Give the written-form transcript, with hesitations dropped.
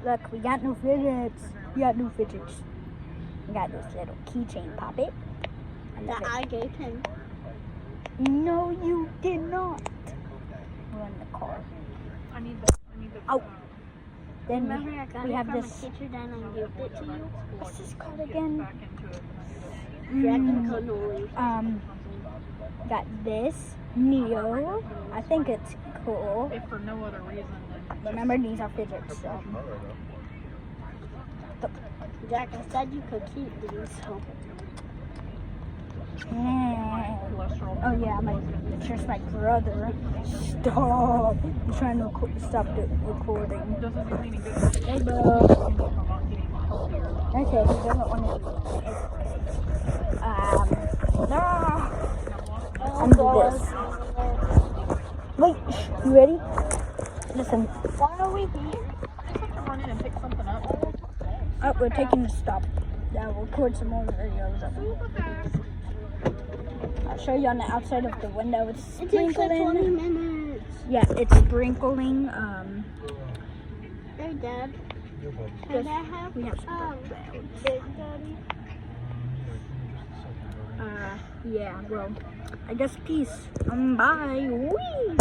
Look, we got new fidgets. We got new fidgets. We got this little keychain puppet. That I gave him. No, you did not. We're in the car. I need the. Oh. Then Remember I got we it have from this. a teacher, then I gave it to you? What's this called again? Back into it. Dragon cannoli. Got this Neo. I think it's cool. If for no other reason than. Remember, these are fidgets. So. Jack, I said you could keep these. So. Oh yeah, it's just my brother. Stop! I'm trying to stop the recording. Doesn't do any good. Hey bro. Okay, he doesn't want to do it. I'm gonna do this. Wait, you ready? Listen. Why are we here? Just have to run in and pick something up. Oh, we're taking a stop. Yeah, we'll record some more videos. I'll show you on the outside of the window. It's It takes like 20 sprinkling. minutes. Yeah, it's sprinkling. Hey, Dad. Can I have We have Big Daddy? yeah, well, I guess peace. Bye. Whee!